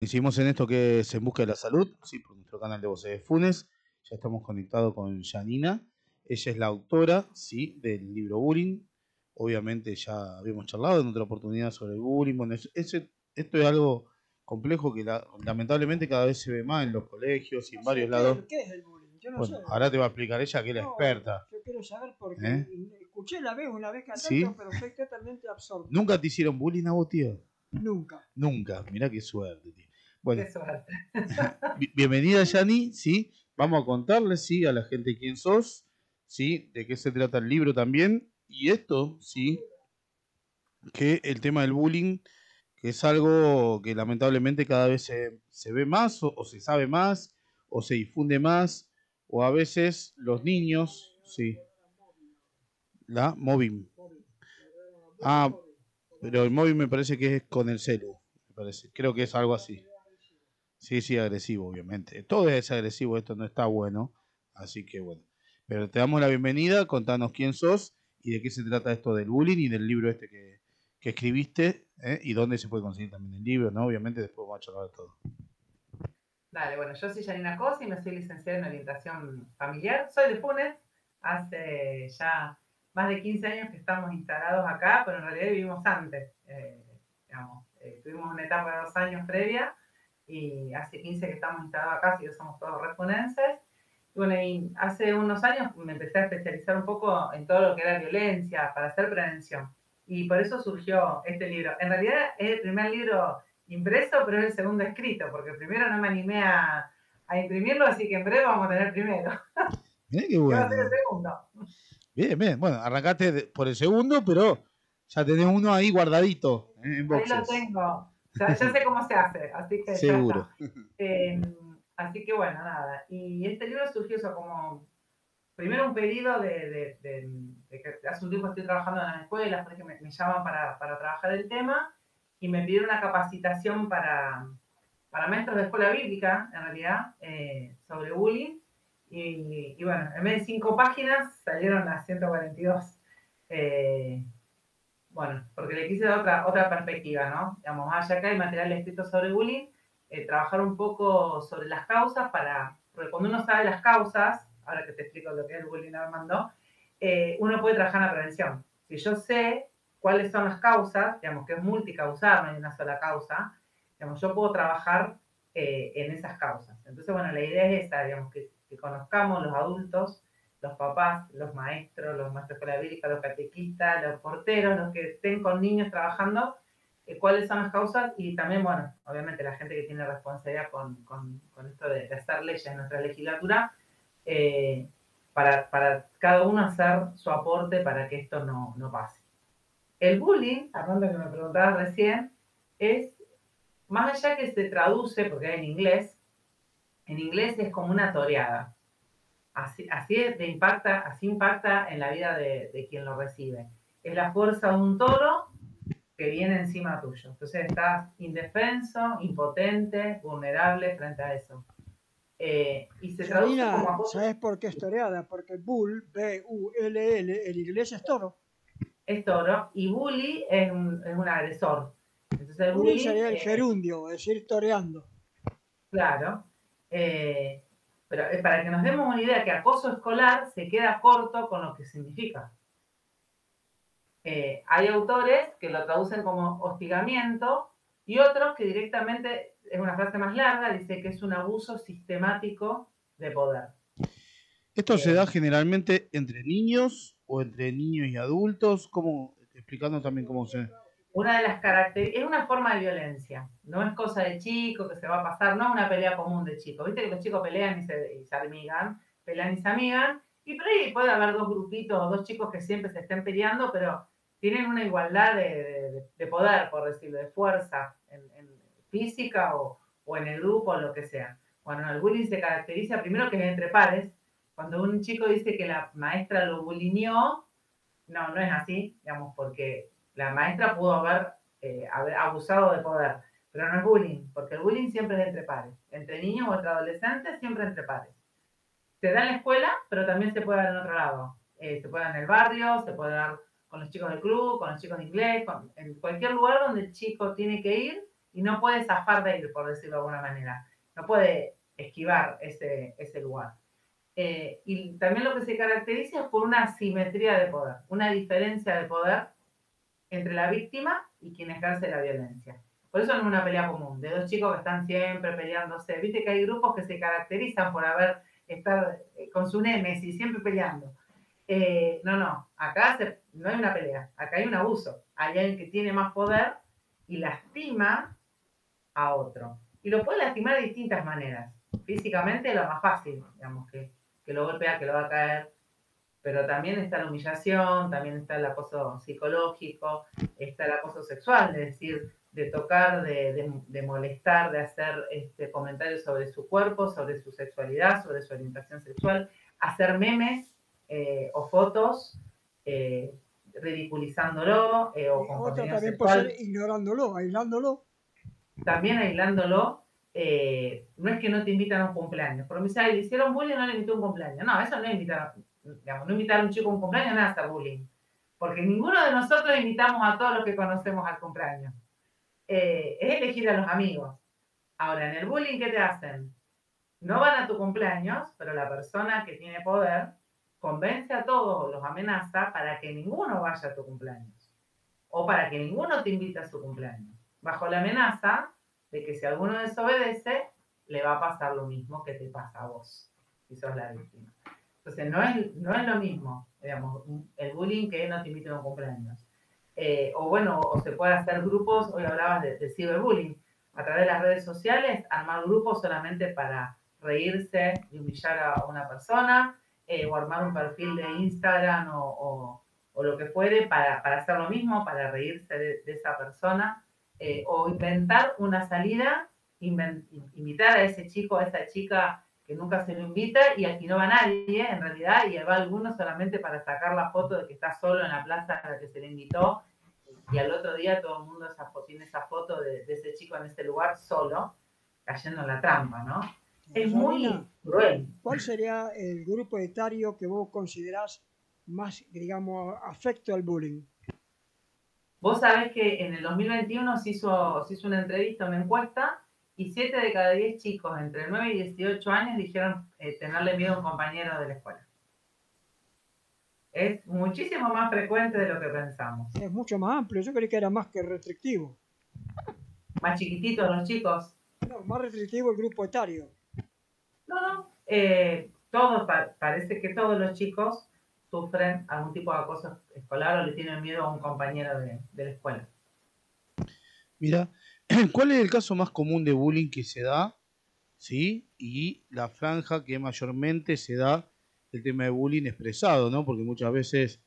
Hicimos en esto que es En Busca de la Salud, sí, por nuestro canal de Voces de Funes. Ya estamos conectados con Janina. Ella es la autora, sí, del libro Bullying. Obviamente ya habíamos charlado en otra oportunidad sobre el bullying. Bueno, esto es algo complejo que lamentablemente cada vez se ve más en los colegios y en No sé, varios lados. ¿qué es el bullying? Yo no sé Bueno, del ahora te va a bullying. explicar ella que es la No, experta. yo quiero saber porque ¿Eh? escuché una vez cantando, ¿Sí? pero estoy totalmente absorto. ¿Nunca te hicieron bullying a vos, tío? Nunca. Nunca. Mirá qué suerte, tío. Bueno, Qué suerte. bienvenida, Yani, ¿sí? Vamos a contarles, ¿sí? A la gente quién sos, ¿sí? De qué se trata el libro también. Y esto, ¿sí? Que el tema del bullying, que es algo que lamentablemente cada vez se ve más o se sabe más o se difunde más o a veces los niños, ¿sí? La móvil. Ah, pero el móvil me parece que es con el celu, me parece. Creo que es algo así. Sí, sí, agresivo, obviamente. Todo es agresivo, esto no está bueno. Así que bueno. Pero te damos la bienvenida, contanos quién sos y de qué se trata esto del bullying y del libro este que escribiste, ¿eh? Y dónde se puede conseguir también el libro, ¿no? Obviamente después vamos a charlar de todo. Dale, bueno, yo soy Janina Cosi, me soy licenciada en orientación familiar, soy de Funes, hace ya más de 15 años que estamos instalados acá, pero en realidad vivimos antes, tuvimos una etapa de 2 años previa y hace 15 que estamos instalados acá, así que somos todos refunenses. Y bueno, y hace unos años me empecé a especializar un poco en todo lo que era violencia para hacer prevención y por eso surgió este libro. En realidad es el primer libro impreso, pero es el segundo escrito, porque primero no me animé a imprimirlo, así que en breve vamos a tener primero. Mirá qué ¿Qué va a ser bueno. el segundo? Bien, bien. Bueno, arrancaste por el segundo, pero ya tenés uno ahí guardadito, en Ahí lo boxes. tengo. Ya sé cómo se hace, así que ya Seguro. está. Eh, Así que bueno, nada. Y este libro surgió eso como, primero un pedido de que hace un tiempo estoy trabajando en las escuelas, porque me llaman para trabajar el tema, y me pidieron una capacitación para maestros de escuela bíblica, en realidad, sobre bullying. Y bueno, en vez de 5 páginas, salieron las 142. Eh, bueno, porque le quise dar otra perspectiva, ¿no? Digamos, más allá que hay material escrito sobre bullying, trabajar un poco sobre las causas porque cuando uno sabe las causas, ahora que te explico lo que es el bullying, Armando, uno puede trabajar en la prevención. Si yo sé cuáles son las causas, digamos que es multicausal, no hay una sola causa, digamos, yo puedo trabajar en esas causas. Entonces, bueno, la idea es esa, digamos, que conozcamos los adultos, los papás, los maestros de escuela bíblica, los catequistas, los porteros, los que estén con niños trabajando, cuáles son las causas y también, bueno, obviamente la gente que tiene responsabilidad con esto de hacer leyes en nuestra legislatura, eh, para cada uno hacer su aporte para que esto no pase. El bullying, hablando que me preguntabas recién, es, más allá que se traduce, porque en inglés es como una toreada. Así impacta en la vida de quien lo recibe. Es la fuerza de un toro que viene encima tuyo. Entonces estás indefenso, impotente, vulnerable frente a eso. Y se traduce Janina, como acoso. ¿sabes por qué es toreada? Porque bull, B-U-L-L, en inglés es toro. Es toro y bully es un agresor. Entonces el Bullying bullying, sería el gerundio, es decir, toreando. claro, pero para que nos demos una idea que acoso escolar se queda corto con lo que significa. Hay autores que lo traducen como hostigamiento y otros que directamente, es una frase más larga, dice que es un abuso sistemático de poder. Esto se da generalmente entre niños o entre niños y adultos, como explicando también cómo se... Una de las características, es una forma de violencia, no es cosa de chico que se va a pasar, no es una pelea común de chicos. Viste que los chicos pelean y se amigan, pelean y se amigan, y por ahí puede haber dos grupitos o dos chicos que siempre se estén peleando, pero tienen una igualdad de poder, por decirlo, de fuerza en física o en el grupo o lo que sea. Bueno, el bullying se caracteriza primero que es entre pares. Cuando un chico dice que la maestra lo bullyingó, no es así, digamos, porque la maestra pudo haber abusado de poder, pero no es bullying, porque el bullying siempre es entre pares, entre niños o entre adolescentes, siempre entre pares. Se da en la escuela, pero también se puede dar en otro lado. Se puede dar en el barrio, se puede dar con los chicos del club, con los chicos de inglés, en cualquier lugar donde el chico tiene que ir y no puede zafar de ir, por decirlo de alguna manera. No puede esquivar ese lugar. Y también lo que se caracteriza es por una asimetría de poder, una diferencia de poder entre la víctima y quien ejerce la violencia. Por eso no es una pelea común, de dos chicos que están siempre peleándose. Viste que hay grupos que se caracterizan por estar con su némesis, siempre peleando. No, acá no hay una pelea, acá hay un abuso. Hay alguien que tiene más poder y lastima a otro. Y lo puede lastimar de distintas maneras. Físicamente lo más fácil, digamos, que lo golpea, que lo va a caer. Pero también está la humillación, también está el acoso psicológico, está el acoso sexual, es decir, de tocar, de molestar, de hacer comentarios sobre su cuerpo, sobre su sexualidad, sobre su orientación sexual, hacer memes o fotos ridiculizándolo o con Otra contenido también puede sexual. ser ignorándolo, aislándolo. También aislándolo, no es que no te invitan a un cumpleaños. Porque me dice, le hicieron bullying, no le invitó a un cumpleaños. No, eso no es invitar, digamos, no invitar a un chico a un cumpleaños no es hacer bullying. Porque ninguno de nosotros invitamos a todos los que conocemos al cumpleaños. Es elegir a los amigos. Ahora, en el bullying, ¿qué te hacen? No van a tu cumpleaños, pero la persona que tiene poder convence a todos, los amenaza para que ninguno vaya a tu cumpleaños. O para que ninguno te invite a su cumpleaños. Bajo la amenaza de que si alguno desobedece, le va a pasar lo mismo que te pasa a vos, si sos la víctima. Entonces, no es lo mismo, digamos, el bullying que no te inviten a un cumpleaños. O se puede hacer grupos, hoy hablabas de ciberbullying, a través de las redes sociales, armar grupos solamente para reírse y humillar a una persona, o armar un perfil de Instagram o lo que fuere para hacer lo mismo, para reírse de esa persona, o inventar una salida, invitar a ese chico, a esa chica que nunca se lo invita y aquí no va nadie en realidad, y va alguno solamente para sacar la foto de que está solo en la plaza a la que se le invitó, y al otro día todo el mundo tiene esa foto de ese chico en ese lugar solo, cayendo en la trampa, ¿no? Es Janina, muy cruel. ¿cuál sería el grupo etario que vos considerás más, digamos, afecto al bullying? Vos sabés que en el 2021 se hizo una entrevista, una encuesta, y 7 de cada 10 chicos entre 9 y 18 años dijeron tenerle miedo a un compañero de la escuela. Es muchísimo más frecuente de lo que pensamos. Es mucho más amplio, yo creí que era más que restrictivo. Más chiquititos los chicos. No, más restrictivo el grupo etario. No. Parece que todos los chicos sufren algún tipo de acoso escolar o le tienen miedo a un compañero de la escuela. Mira, ¿cuál es el caso más común de bullying que se da? ¿Sí? Y la franja que mayormente se da el tema de bullying expresado, ¿no? Porque muchas veces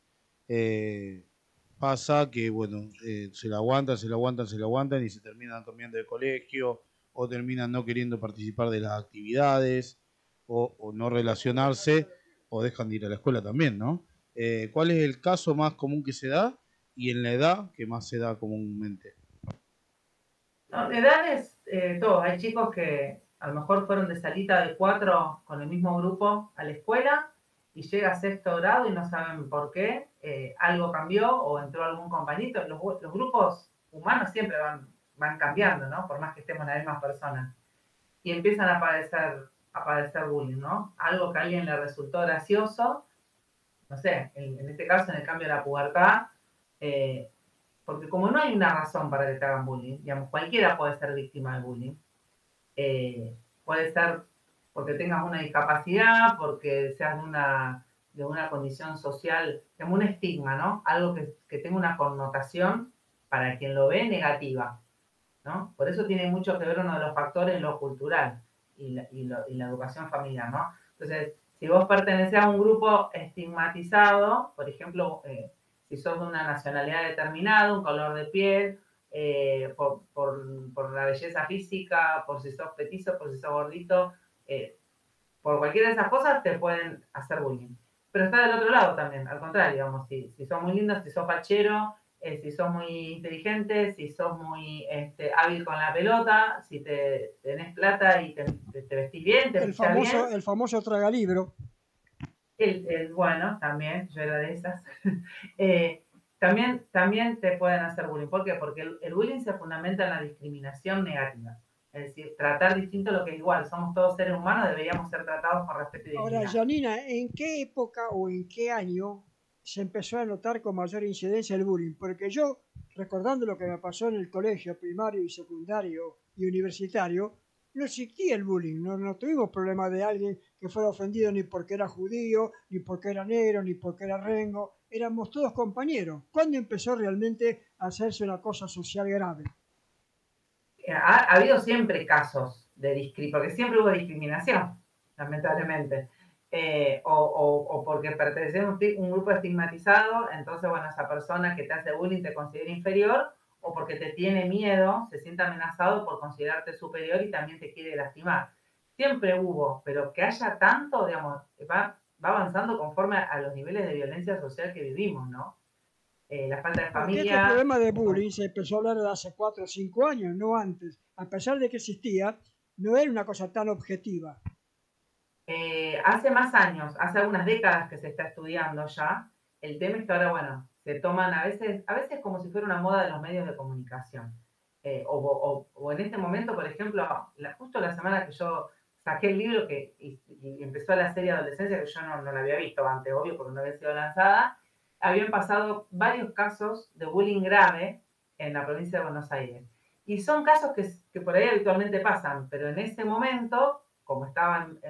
pasa que, bueno, se la aguantan y se terminan cambiando de colegio o terminan no queriendo participar de las actividades o no relacionarse o dejan de ir a la escuela también, ¿no? ¿Cuál es el caso más común que se da y en la edad que más se da comúnmente? No, de edades, todos. Hay chicos que a lo mejor fueron de salita de 4 con el mismo grupo a la escuela y llega a sexto grado y no saben por qué. Algo cambió o entró algún compañito. Los grupos humanos siempre van cambiando, ¿no? Por más que estemos las mismas personas. Y empiezan a padecer bullying, ¿no? Algo que a alguien le resultó gracioso, no sé, en este caso en el cambio de la pubertad, porque como no hay una razón para que te hagan bullying, digamos, cualquiera puede ser víctima de bullying. Puede ser porque tengas una discapacidad, porque seas de una condición social, como un estigma, ¿no? Algo que tenga una connotación para quien lo ve negativa, ¿no? Por eso tiene mucho que ver uno de los factores lo cultural y la educación familiar, ¿no? Entonces, si vos pertenecés a un grupo estigmatizado, por ejemplo, si sos de una nacionalidad determinada, un color de piel, por la belleza física, por si sos petizo, por si sos gordito, por cualquiera de esas cosas te pueden hacer bullying. Pero está del otro lado también, al contrario, digamos, si sos muy lindo, si sos fachero, si sos muy inteligente, si sos muy hábil con la pelota, si tenés plata y te vestís bien, te vestís bien. El famoso tragalibro. Bueno, también, yo era de esas. también te pueden hacer bullying. ¿Por qué? Porque el bullying se fundamenta en la discriminación negativa. Es decir, tratar distinto lo que es igual. Somos todos seres humanos, deberíamos ser tratados con respeto y Ahora, dignidad. Janina, ¿en qué época o en qué año se empezó a notar con mayor incidencia el bullying? Porque yo, recordando lo que me pasó en el colegio primario y secundario y universitario, no existía el bullying, no tuvimos problema de alguien que fuera ofendido ni porque era judío, ni porque era negro, ni porque era rengo, éramos todos compañeros. ¿Cuándo empezó realmente a hacerse una cosa social grave? Ha habido siempre casos de discriminación, porque siempre hubo discriminación, lamentablemente. O porque pertenecemos a un grupo estigmatizado, entonces, bueno, esa persona que te hace bullying te considera inferior, o porque te tiene miedo, se siente amenazado por considerarte superior y también te quiere lastimar. Siempre hubo, pero que haya tanto, digamos, va avanzando conforme a los niveles de violencia social que vivimos, ¿no? La falta de Porque este familia. problema de bullying se empezó a hablar de hace 4 o 5 años, no antes. A pesar de que existía, no era una cosa tan objetiva. Hace más años, hace algunas décadas que se está estudiando ya. El tema es que ahora, bueno, se toman a veces como si fuera una moda de los medios de comunicación. O en este momento, por ejemplo, justo la semana que yo saqué el libro y empezó la serie Adolescencia, que yo no la había visto antes, obvio, porque no había sido lanzada, habían pasado varios casos de bullying grave en la provincia de Buenos Aires. Y son casos que por ahí habitualmente pasan, pero en ese momento, como estaban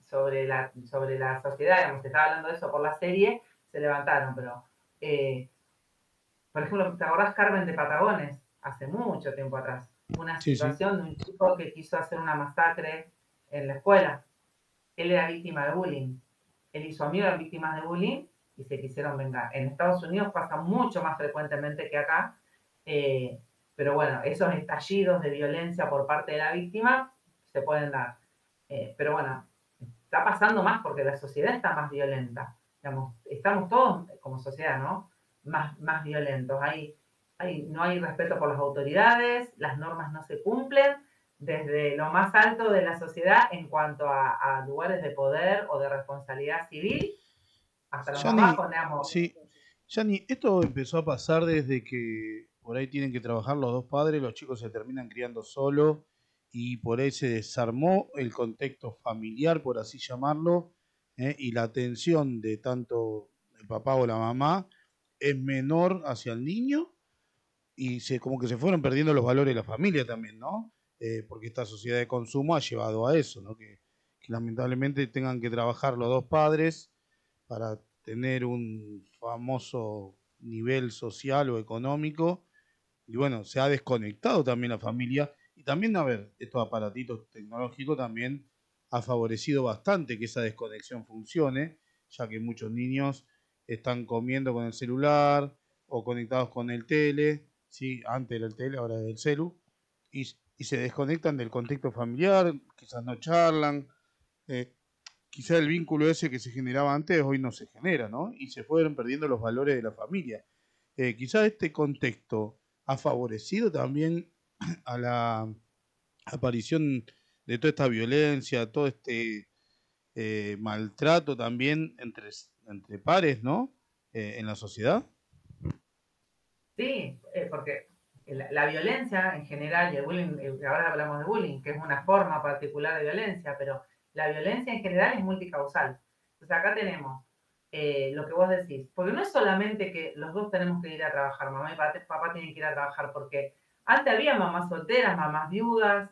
sobre la sociedad, digamos, se estaba hablando de eso por la serie, se levantaron, pero por ejemplo, ¿te acordás Carmen de Patagones? Hace mucho tiempo atrás. Una Sí, sí. situación de un chico que quiso hacer una masacre en la escuela. Él era víctima de bullying. Él y su amigo eran víctimas de bullying y se quisieron vengar. En Estados Unidos pasa mucho más frecuentemente que acá, pero bueno, esos estallidos de violencia por parte de la víctima se pueden dar. Pero bueno, está pasando más porque la sociedad está más violenta. Digamos, estamos todos como sociedad, ¿no? Más violentos. No hay respeto por las autoridades, las normas no se cumplen, desde lo más alto de la sociedad en cuanto a lugares de poder o de responsabilidad civil, hasta los más Yani, bajos, digamos. sí, Yani, esto empezó a pasar desde que por ahí tienen que trabajar los dos padres, los chicos se terminan criando solos y por ahí se desarmó el contexto familiar, por así llamarlo, y la atención de tanto el papá o la mamá es menor hacia el niño y como que se fueron perdiendo los valores de la familia también, ¿no? Porque esta sociedad de consumo ha llevado a eso, ¿no? Que lamentablemente tengan que trabajar los dos padres para tener un famoso nivel social o económico. Y bueno, se ha desconectado también la familia. Y también, a ver, estos aparatitos tecnológicos también ha favorecido bastante que esa desconexión funcione, ya que muchos niños están comiendo con el celular o conectados con el tele, ¿sí? Antes era el tele, ahora es el celu, y se desconectan del contexto familiar, quizás no charlan, eh, quizá el vínculo ese que se generaba antes hoy no se genera, ¿no? Y se fueron perdiendo los valores de la familia. Quizá este contexto ha favorecido también a la aparición de toda esta violencia, todo este maltrato también entre pares, ¿no? En la sociedad. Sí, porque la violencia en general, y el bullying, ahora hablamos de bullying, que es una forma particular de violencia, pero la violencia en general es multicausal. Entonces acá tenemos lo que vos decís, porque no es solamente que los dos tenemos que ir a trabajar, mamá y papá tienen que ir a trabajar, porque antes había mamás solteras, mamás viudas,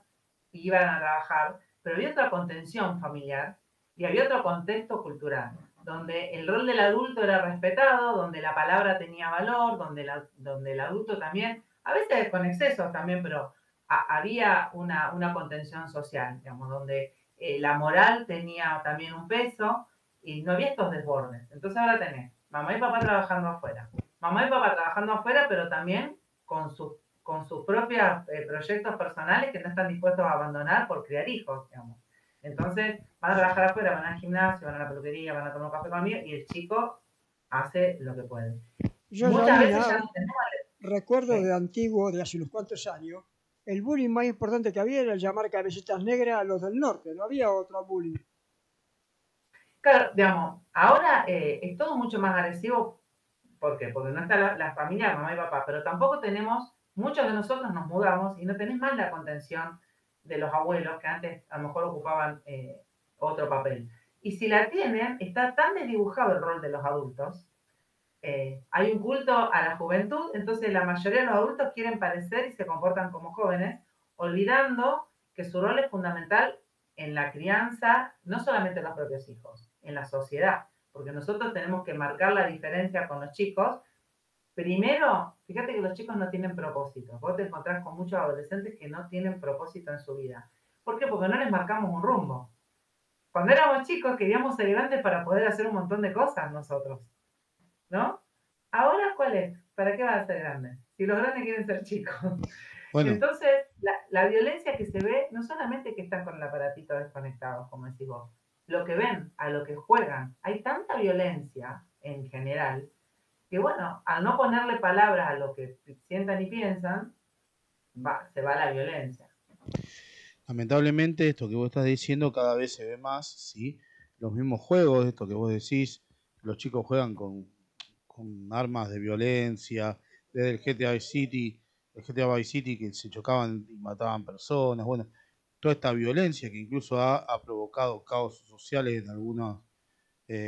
y iban a trabajar, pero había otra contención familiar y había otro contexto cultural donde el rol del adulto era respetado, donde la palabra tenía valor, donde el adulto también, a veces con excesos también, pero había una contención social, digamos, donde la moral tenía también un peso y no había estos desbordes. Entonces ahora tenés mamá y papá trabajando afuera. Mamá y papá trabajando afuera, pero también con sus propios proyectos personales que no están dispuestos a abandonar por criar hijos, digamos. Entonces, van a trabajar afuera, van al gimnasio, van a la peluquería, van a tomar un café conmigo y el chico hace lo que puede. Yo, Muchas veces Janina, ya no tenemos... recuerdo Sí. de antiguo, de hace unos cuantos años, el bullying más importante que había era el llamar cabecitas negras a los del norte, no había otro bullying. Claro, digamos, ahora es todo mucho más agresivo ¿Por qué? Porque no está la familia, mamá y papá, pero tampoco tenemos, muchos de nosotros nos mudamos y no tenés más la contención de los abuelos que antes a lo mejor ocupaban otro papel. Y si la tienen, está tan desdibujado el rol de los adultos. Hay un culto a la juventud, entonces la mayoría de los adultos quieren parecer y se comportan como jóvenes, olvidando que su rol es fundamental en la crianza, no solamente en los propios hijos, en la sociedad, porque nosotros tenemos que marcar la diferencia con los chicos. Primero, fíjate que los chicos no tienen propósito. Vos te encontrás con muchos adolescentes que no tienen propósito en su vida. ¿Por qué? Porque no les marcamos un rumbo. Cuando éramos chicos queríamos ser grandes para poder hacer un montón de cosas nosotros, ¿no? Ahora, ¿cuál es? ¿Para qué van a ser grandes? Si los grandes quieren ser chicos. Bueno, Entonces, la violencia que se ve, no solamente que están con el aparatito desconectados, como decís vos, lo que ven, a lo que juegan. Hay tanta violencia en general que, bueno, al no ponerle palabras a lo que sientan y piensan, se va la violencia. lamentablemente esto que vos estás diciendo cada vez se ve más, ¿sí? Los mismos juegos, esto que vos decís, los chicos juegan con armas de violencia, desde el GTA Vice City, el GTA Vice City que se chocaban y mataban personas, bueno, toda esta violencia que incluso ha provocado caos sociales en algunos,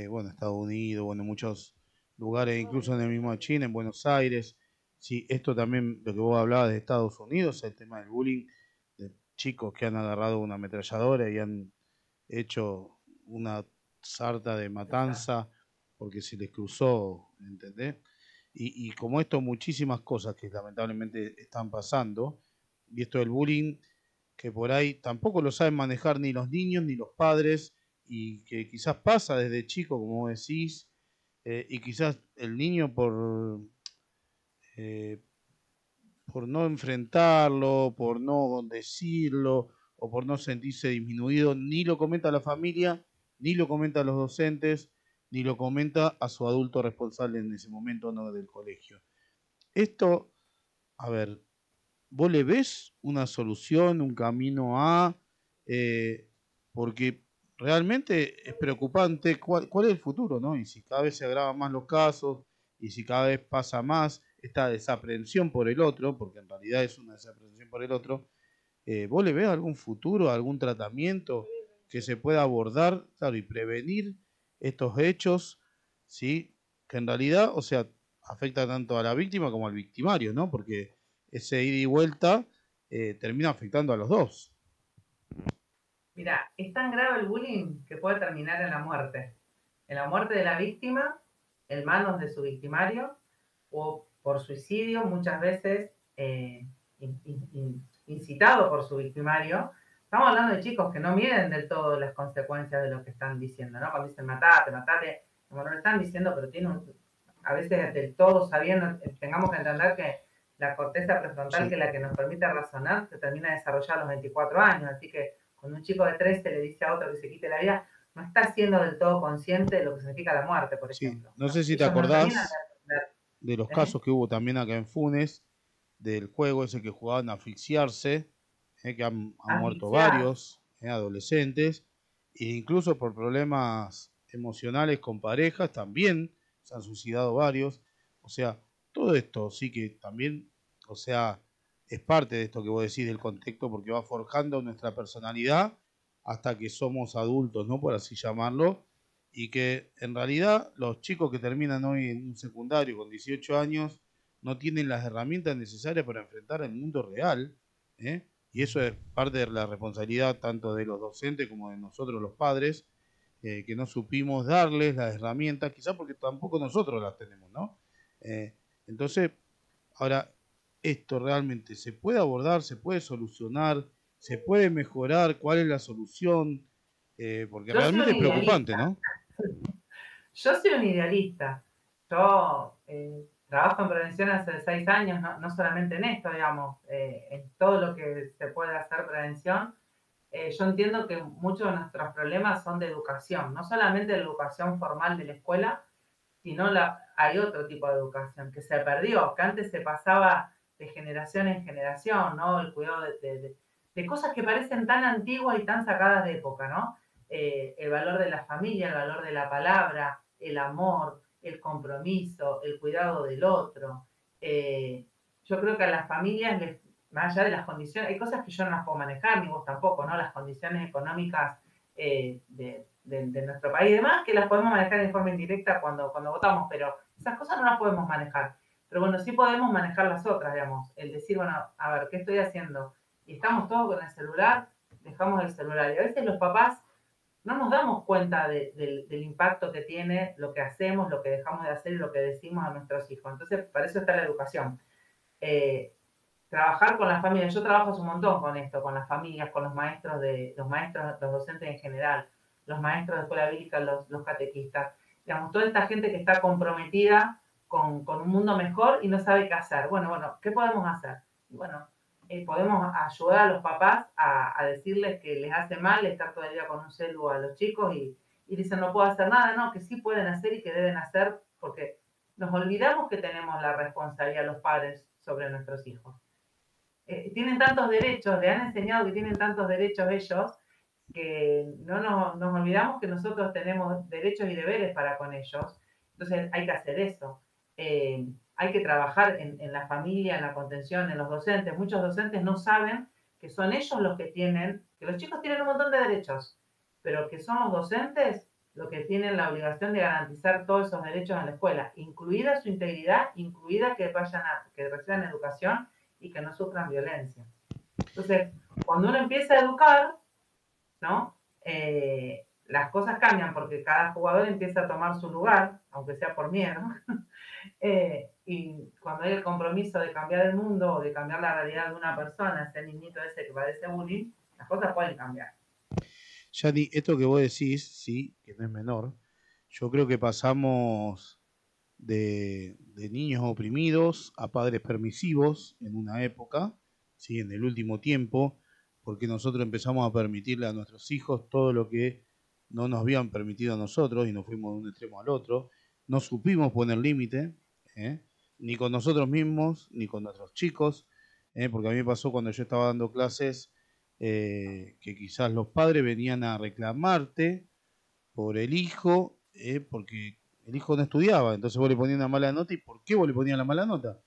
bueno, Estados Unidos, bueno, en muchos lugares, incluso en el mismo China, en Buenos Aires. Sí, esto también, lo que vos hablabas de Estados Unidos, el tema del bullying, de chicos que han agarrado una ametralladora y han hecho una sarta de matanza porque se les cruzó, ¿entendés? Y como esto, muchísimas cosas que lamentablemente están pasando, y esto del bullying, que por ahí tampoco lo saben manejar ni los niños ni los padres, y que quizás pasa desde chico, como vos decís, y quizás el niño eh, por no enfrentarlo, por no decirlo, o por no sentirse disminuido, ni lo comenta a la familia, ni lo comenta a los docentes, ni lo comenta a su adulto responsable en ese momento, no del colegio. Esto, a ver, ¿vos le ves una solución, un camino a? Eh, Porque realmente es preocupante cuál es el futuro, ¿no? Y si cada vez se agravan más los casos, y si cada vez pasa más esta desaprensión por el otro, porque en realidad es una desaprensión por el otro, ¿vos le ves algún futuro, algún tratamiento que se pueda abordar, claro, y prevenir estos hechos, ¿sí? Que en realidad, o sea, afecta tanto a la víctima como al victimario, ¿no? Porque ese ida y vuelta termina afectando a los dos. Mira, es tan grave el bullying que puede terminar en la muerte. En la muerte de la víctima, en manos de su victimario, o por suicidio, muchas veces incitado por su victimario. Estamos hablando de chicos que no miden del todo las consecuencias de lo que están diciendo, ¿no? Cuando dicen matate, matate, como no lo están diciendo, pero tiene a veces del todo sabiendo, tengamos que entender que la corteza prefrontal, Sí. que es la que nos permite razonar, se termina de desarrollar a los 24 años, así que cuando un chico de 13 le dice a otro que se quite la vida, no está siendo del todo consciente de lo que significa la muerte, por Sí, ejemplo. no sé si te Ellos no terminan acordás de aprender. de los casos que hubo también acá en Funes, del juego ese que jugaban a asfixiarse, que han muerto Asfixiar. varios adolescentes, e incluso por problemas emocionales con parejas también se han suicidado varios. O sea, todo esto sí que también, o sea, es parte de esto que vos decís del contexto, porque va forjando nuestra personalidad hasta que somos adultos, ¿no? Por así llamarlo, y que en realidad los chicos que terminan hoy en un secundario con 18 años no tienen las herramientas necesarias para enfrentar el mundo real, ¿eh? Y eso es parte de la responsabilidad tanto de los docentes como de nosotros los padres, que no supimos darles las herramientas, quizás porque tampoco nosotros las tenemos, ¿no? Entonces, ahora, esto realmente se puede abordar, se puede solucionar, se puede mejorar, ¿cuál es la solución? Porque Yo soy realmente un es preocupante, idealista. ¿no? Yo soy un idealista. Yo trabajo en prevención hace 6 años, no solamente en esto, digamos, en todo lo que se puede hacer prevención. Yo entiendo que muchos de nuestros problemas son de educación, no solamente de la educación formal de la escuela, sino hay otro tipo de educación que se perdió, que antes se pasaba de generación en generación, ¿no? El cuidado de cosas que parecen tan antiguas y tan sacadas de época, ¿no? El valor de la familia, el valor de la palabra, el amor, el compromiso, el cuidado del otro. Yo creo que a las familias, más allá de las condiciones, hay cosas que yo no las puedo manejar, ni vos tampoco, ¿no? Las condiciones económicas de nuestro país y demás, que las podemos manejar de forma indirecta cuando votamos, pero esas cosas no las podemos manejar. Pero bueno, sí podemos manejar las otras, digamos. El decir, bueno, a ver, ¿qué estoy haciendo? Y estamos todos con el celular, dejamos el celular. Y a veces los papás no nos damos cuenta del impacto que tiene lo que hacemos, lo que dejamos de hacer y lo que decimos a nuestros hijos. Entonces, para eso está la educación. Trabajar con las familias. Yo trabajo un montón con esto, con las familias, con los maestros, los docentes en general, los maestros de escuela bíblica, los catequistas. Digamos, toda esta gente que está comprometida con un mundo mejor y no sabe qué hacer. Bueno, ¿qué podemos hacer? Bueno, podemos ayudar a los papás a decirles que les hace mal estar todo el día con un celu a los chicos y dicen no puedo hacer nada, no, que sí pueden hacer y que deben hacer, porque nos olvidamos que tenemos la responsabilidad los padres sobre nuestros hijos. Tienen tantos derechos, le han enseñado que tienen tantos derechos ellos, que no nos olvidamos que nosotros tenemos derechos y deberes para con ellos. Entonces hay que hacer eso. Hay que trabajar en la familia, en la contención, en los docentes. Muchos docentes no saben que son ellos los que tienen, que los chicos tienen un montón de derechos, pero que son los docentes los que tienen la obligación de garantizar todos esos derechos en la escuela, incluida su integridad, incluida que que reciban educación y que no sufran violencia. Entonces, cuando uno empieza a educar, ¿no? Las cosas cambian porque cada jugador empieza a tomar su lugar, aunque sea por miedo. Y cuando hay el compromiso de cambiar el mundo o de cambiar la realidad de una persona, ese niñito ese que padece bullying, las cosas pueden cambiar. Yani, esto que vos decís, sí, que no es menor, yo creo que pasamos de niños oprimidos a padres permisivos en una época, ¿sí? En el último tiempo, porque nosotros empezamos a permitirle a nuestros hijos todo lo que no nos habían permitido a nosotros y nos fuimos de un extremo al otro. No supimos poner límite, ni con nosotros mismos, ni con nuestros chicos, porque a mí me pasó cuando yo estaba dando clases que quizás los padres venían a reclamarte por el hijo, porque el hijo no estudiaba, entonces vos le ponías una mala nota. ¿Y por qué vos le ponías la mala nota?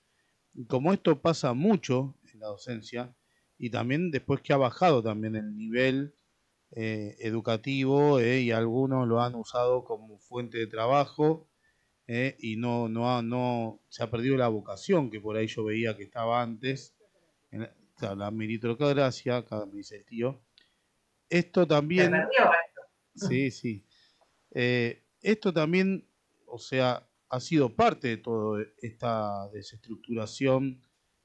Y como esto pasa mucho en la docencia, y también después que ha bajado también el nivel educativo, y algunos lo han usado como fuente de trabajo, y no se ha perdido la vocación que por ahí yo veía que estaba antes, la meritocracia, acá me dice el tío. Esto Se también, perdió esto. sí, sí. Esto también, o sea, ha sido parte de toda esta desestructuración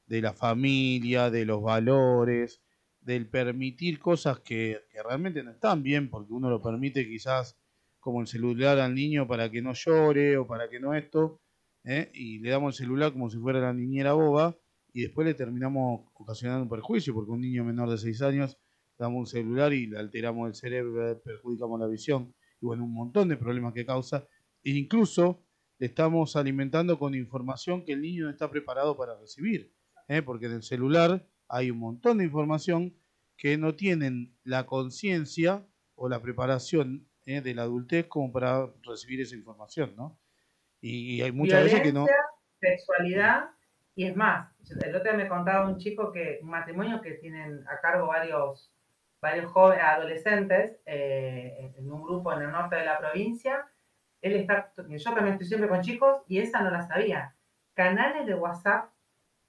de la familia, de los valores, del permitir cosas que realmente no están bien, porque uno lo permite quizás como el celular al niño para que no llore o para que no esto, y le damos el celular como si fuera la niñera boba, y después le terminamos ocasionando un perjuicio, porque un niño menor de 6 años le damos un celular y le alteramos el cerebro, perjudicamos la visión y bueno, un montón de problemas que causa. E incluso le estamos alimentando con información que el niño no está preparado para recibir, porque en el celular hay un montón de información que no tienen la conciencia o la preparación de la adultez como para recibir esa información, ¿no? Y hay muchas veces que Violencia, no. sexualidad, y es más, el otro día me contaba un chico un matrimonio que tienen a cargo varios jóvenes, adolescentes, en un grupo en el norte de la provincia. Yo también estoy siempre con chicos y esa no la sabía. Canales de WhatsApp,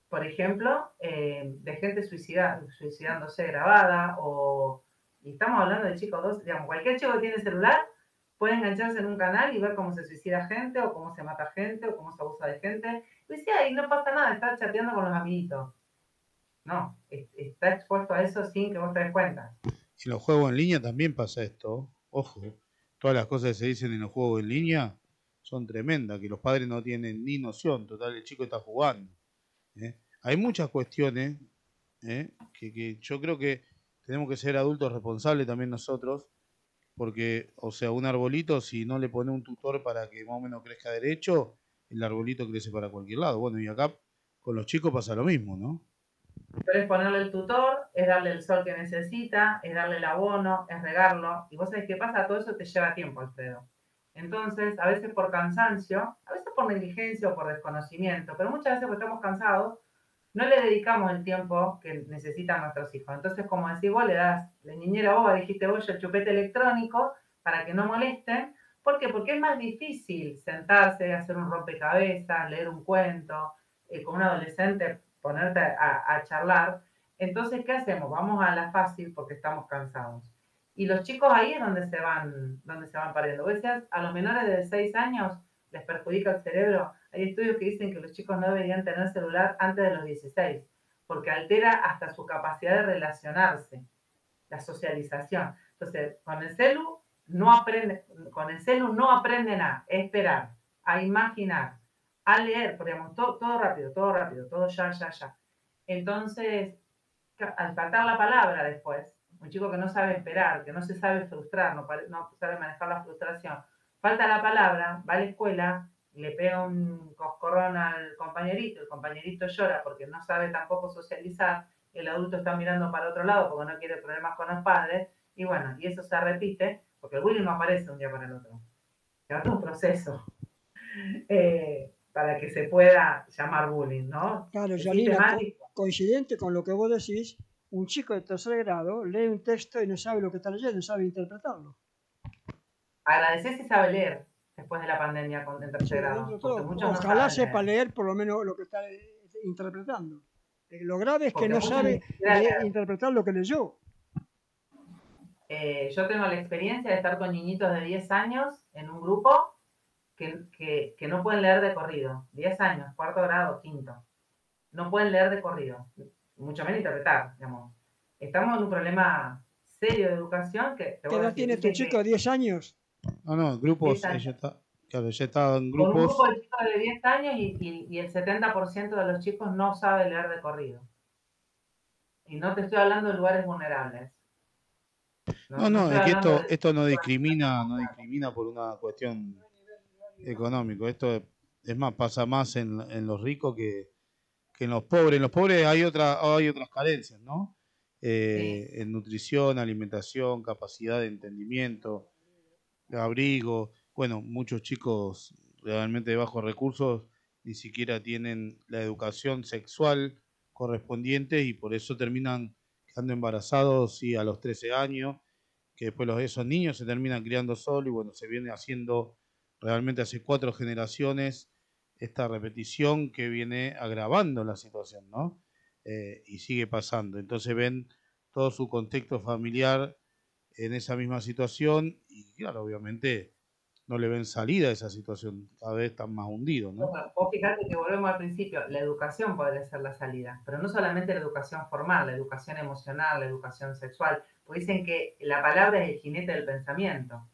por ejemplo, de gente suicidándose grabada, y estamos hablando de chicos, digamos, cualquier chico que tiene celular puede engancharse en un canal y ver cómo se suicida gente, o cómo se mata gente, o cómo se abusa de gente. Y decía, y no pasa nada, está chateando con los amiguitos. No, está expuesto a eso sin que vos te des cuenta. En los juegos en línea también pasa esto. Ojo, todas las cosas que se dicen en los juegos en línea son tremendas, que los padres no tienen ni noción. Total, el chico está jugando. Hay muchas cuestiones que yo creo que tenemos que ser adultos responsables también nosotros, porque, o sea, un arbolito, si no le pone un tutor para que más o menos crezca derecho, el arbolito crece para cualquier lado. Bueno, y acá con los chicos pasa lo mismo, ¿no? Pero es ponerle el tutor, es darle el sol que necesita, es darle el abono, es regarlo. Y vos sabés qué pasa, todo eso te lleva tiempo, Alfredo. Entonces, a veces por cansancio, a veces por negligencia o por desconocimiento, pero muchas veces porque estamos cansados, no le dedicamos el tiempo que necesitan nuestros hijos. Entonces, como decís vos, le das de niñera boba, dijiste vos, el chupete electrónico para que no molesten. ¿Por qué? Porque es más difícil sentarse, hacer un rompecabezas, leer un cuento, con un adolescente ponerte a charlar. Entonces, ¿qué hacemos? Vamos a la fácil porque estamos cansados. Y los chicos ahí es donde se van perdiendo. Vos decías, a los menores de 6 años les perjudica el cerebro. Hay estudios que dicen que los chicos no deberían tener celular antes de los 16, porque altera hasta su capacidad de relacionarse, la socialización. Entonces, con el celu no aprenden a esperar, a imaginar, a leer, digamos, todo rápido, todo ya. Entonces, al faltar la palabra después, un chico que no sabe esperar, que no se sabe frustrar, no sabe manejar la frustración, falta la palabra, va a la escuela, le pega un coscorrón al compañerito, el compañerito llora porque no sabe tampoco socializar, el adulto está mirando para otro lado porque no quiere problemas con los padres, y bueno, y eso se repite, porque el bullying no aparece un día para el otro. Lleva todo un proceso para que se pueda llamar bullying, ¿no? Claro, Es Janina, sistemático. coincidente con lo que vos decís, un chico de tercer grado lee un texto y no sabe lo que está leyendo, no sabe interpretarlo. Agradecer si sabe leer después de la pandemia en Sí, tercer grado, dentro de porque todo, muchos no ojalá saben sepa leer. leer por lo menos lo que está interpretando. Lo grave es que Porque no muchos ni sabe siquiera leer. interpretar lo que leyó. Yo tengo la experiencia de estar con niñitos de 10 años en un grupo que no pueden leer de corrido. 10 años, cuarto grado, quinto. No pueden leer de corrido, mucho menos interpretar, digamos. Estamos en un problema serio de educación que te ¿Qué voy a edad decir, tiene tu dicen chico? que ¿10 años? No, 10 grupos, años. claro, ella está en Con un grupo grupos. de chicos de 10 años y el 70% de los chicos no sabe leer de corrido. Y no te estoy hablando de lugares vulnerables. No estoy Es que hablando de... esto no discrimina por una cuestión económica. Esto es más, pasa más en los ricos que en los pobres. En los pobres hay otras carencias, ¿no? Sí. En nutrición, alimentación, capacidad de entendimiento, abrigo. Bueno, muchos chicos realmente de bajos recursos ni siquiera tienen la educación sexual correspondiente y por eso terminan quedando embarazados sí, a los 13 años, que después esos niños se terminan criando solos y bueno, se viene haciendo realmente hace 4 generaciones esta repetición que viene agravando la situación, ¿no? Y sigue pasando. Entonces ven todo su contexto familiar en esa misma situación y claro, obviamente no le ven salida a esa situación, cada vez están más hundidos, ¿no? Bueno, vos fíjate que volvemos al principio, la educación podría ser la salida, pero no solamente la educación formal, la educación emocional, la educación sexual, porque dicen que la palabra es el jinete del pensamiento.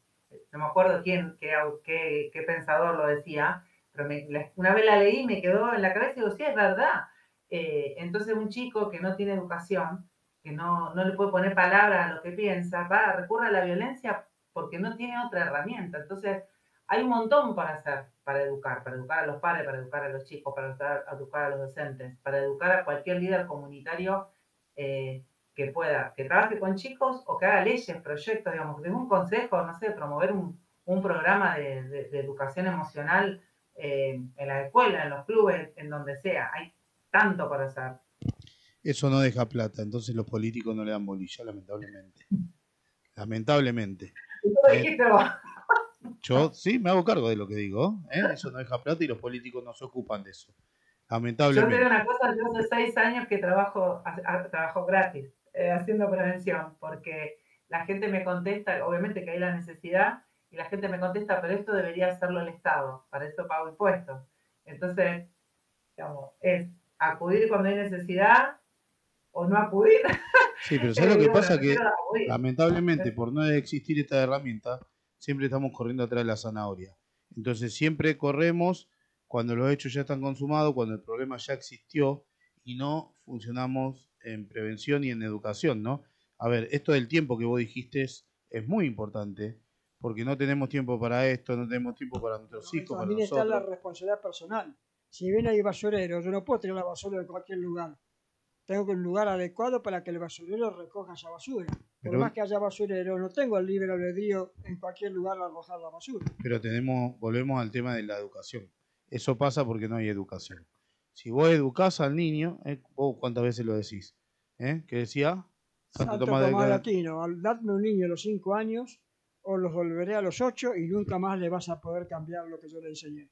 No me acuerdo qué pensador lo decía, pero una vez la leí y me quedó en la cabeza y digo, sí, es verdad. Entonces un chico que no tiene educación, que no le puede poner palabras a lo que piensa, recurre a la violencia porque no tiene otra herramienta. Entonces hay un montón para hacer, para educar a los padres, para educar a los chicos, para educar a los docentes, para educar a cualquier líder comunitario que pueda, que trabaje con chicos o que haga leyes, proyectos, digamos, que tenga un consejo, no sé, promover un programa de educación emocional en la escuela, en los clubes, en donde sea. Hay tanto para hacer. Eso no deja plata, entonces los políticos no le dan bolilla, lamentablemente. Lamentablemente. ¿Cómo dijiste vos? Yo sí me hago cargo de lo que digo, ¿eh? Eso no deja plata y los políticos no se ocupan de eso. Yo te digo Lamentablemente. una cosa, yo hace 6 años que trabajo gratis, haciendo prevención, porque la gente me contesta, obviamente que hay la necesidad, y la gente me contesta, pero esto debería hacerlo el Estado, para eso pago impuestos. Entonces, digamos, es acudir cuando hay necesidad o no acudir. Sí, pero ¿sabes lo que Bueno, pasa? Que prefiero acudir. lamentablemente por no existir esta herramienta, siempre estamos corriendo atrás de la zanahoria. Entonces siempre corremos cuando los hechos ya están consumados, cuando el problema ya existió y no funcionamos en prevención y en educación, ¿no? A ver, esto del tiempo que vos dijiste es muy importante, porque no tenemos tiempo para esto, no tenemos tiempo para nuestros hijos, para También está la nosotros. responsabilidad personal. Si bien hay basureros, yo no puedo tirar la basura en cualquier lugar. tengo un lugar adecuado para que el basurero recoja esa basura. Por Pero- más que haya basurero, no tengo el libre albedrío en cualquier lugar a arrojar la basura. Pero volvemos al tema de la educación. Eso pasa porque no hay educación. Si vos educás al niño, vos cuántas veces lo decís, ¿qué decía? Santo Tomás de Aquino, dadme un niño a los 5 años, os los volveré a los 8 y nunca más le vas a poder cambiar lo que yo le enseñé.